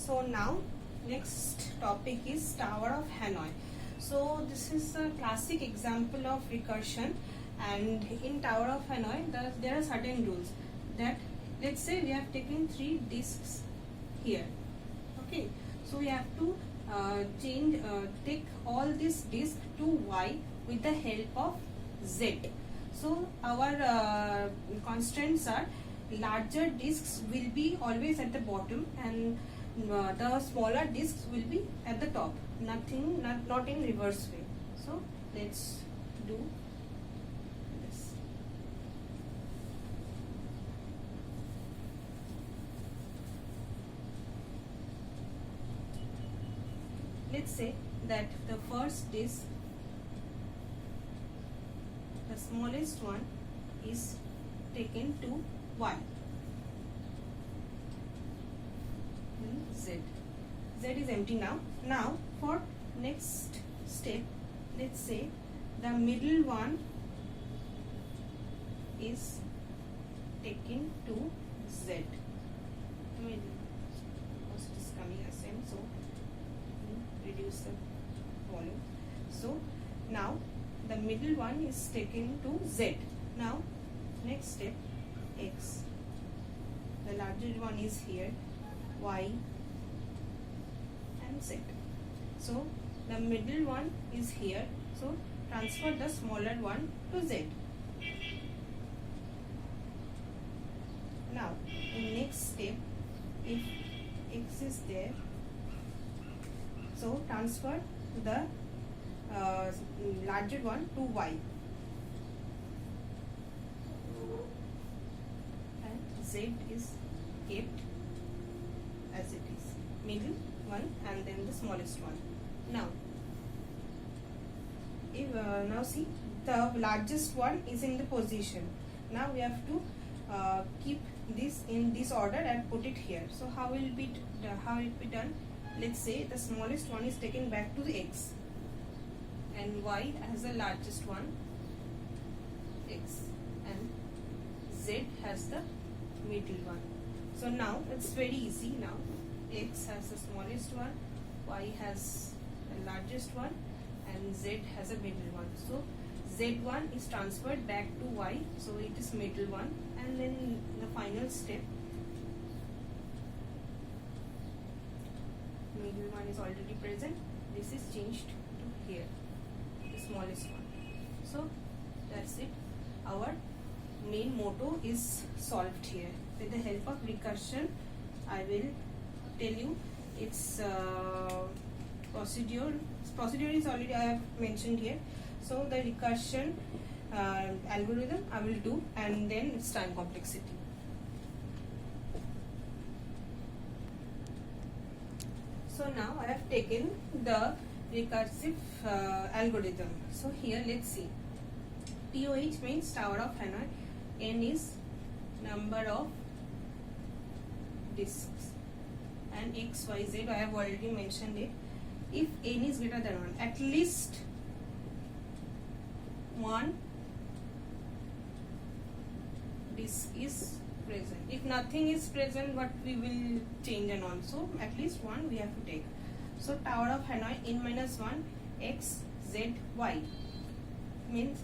So now next topic is Tower of Hanoi. So this is a classic example of recursion, and in Tower of Hanoi there are certain rules that, let's say we have taken 3 disks here. Okay, so we have to take all this disk to Y with the help of Z. So our constraints are larger disks will be always at the bottom, and the smaller disks will be at the top. Not in reverse way. So let's do this. Let's say that the first disk, the smallest one, is taken to Y. Z. Z is empty now. Now for next step, let's say the middle one is taken to Z. Middle, because it is coming as same, so reduce the volume. So now the middle one is taken to Z. Now next step, X. The larger one is here, Y and Z. So the middle one is here, so transfer the smaller one to Z. Now in next step, if X is there, so transfer the larger one to Y, and Z is kept as it is, middle one and then the smallest one. Now if now see, the largest one is in the position. Now we have to keep this in this order and put it here. So how will be done? Let's say the smallest one is taken back to the X, and Y has the largest one, X, and Z has the middle one. So now it's very easy. Now X has the smallest one, Y has the largest one, and Z has a middle one. So Z1 is transferred back to Y, so it is middle one, and then the final step, middle one is already present, this is changed to here, the smallest one. So that's it. Our main motto is solved here. With the help of recursion, I will tell you its procedure. Procedure is already I have mentioned here. So the recursion algorithm I will do, and then its time complexity. So now I have taken the recursive algorithm. So here let's see. TOH means Tower of Hanoi. N is number of disks, and X, Y, Z I have already mentioned it. If N is greater than 1, at least one disk is present. If nothing is present, what we will change and on. So at least one we have to take. So Tower of Hanoi, N-1 X, Z, Y means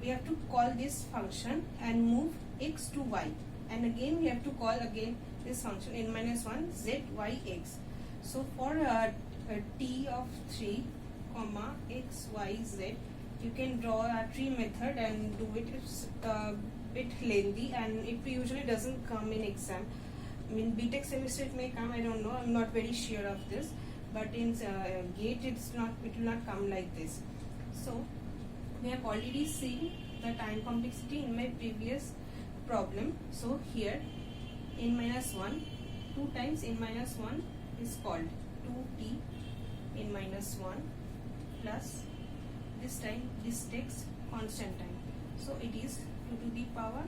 we have to call this function and move X to Y, and again we have to call again this function N-1 Z, Y, X. So for T of 3, X, Y, Z, you can draw a tree method and do it. It's a bit lengthy, and it usually doesn't come in exam. I mean, BTech semester it may come, I don't know, I'm not very sure of this, but in GATE it will not come like this. So we have already seen the time complexity in my previous problem. So here N-1, 2 times N-1 is called 2T N-1 plus this time this takes constant time, so it is 2 to the power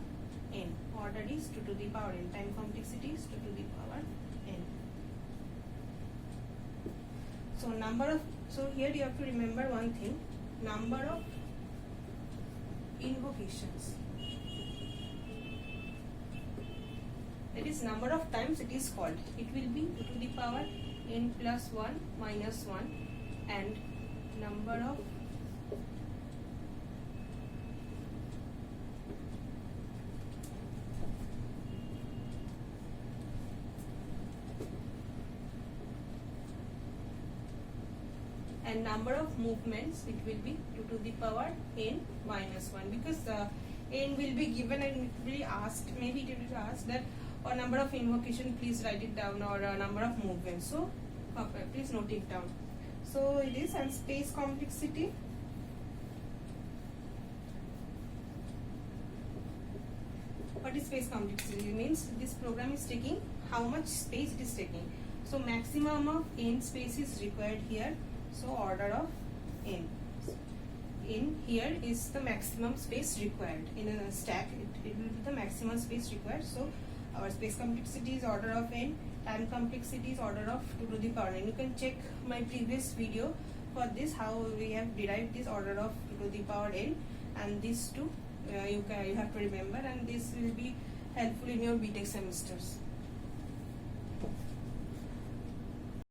n. Order is 2 to the power n. Time complexity is 2 to the power n. So here you have to remember one thing, number of invocations. That is number of times it is called. It will be 2 to the power n plus 1 minus 1 and number of movements, it will be 2 to the power n minus 1, because n will be given and it will be asked, maybe it will be asked that or number of invocation, please write it down, or number of movements, so please note it down. So it is, and space complexity, what is space complexity? Means this program is taking how much space it is taking. So maximum of n space is required here, so order of n. In here is the maximum space required. In a stack, it will be the maximum space required. So our space complexity is order of n, time complexity is order of 2 to the power n. You can check my previous video for this, how we have derived this order of 2 to the power n, and these two you have to remember, and this will be helpful in your BTech semesters.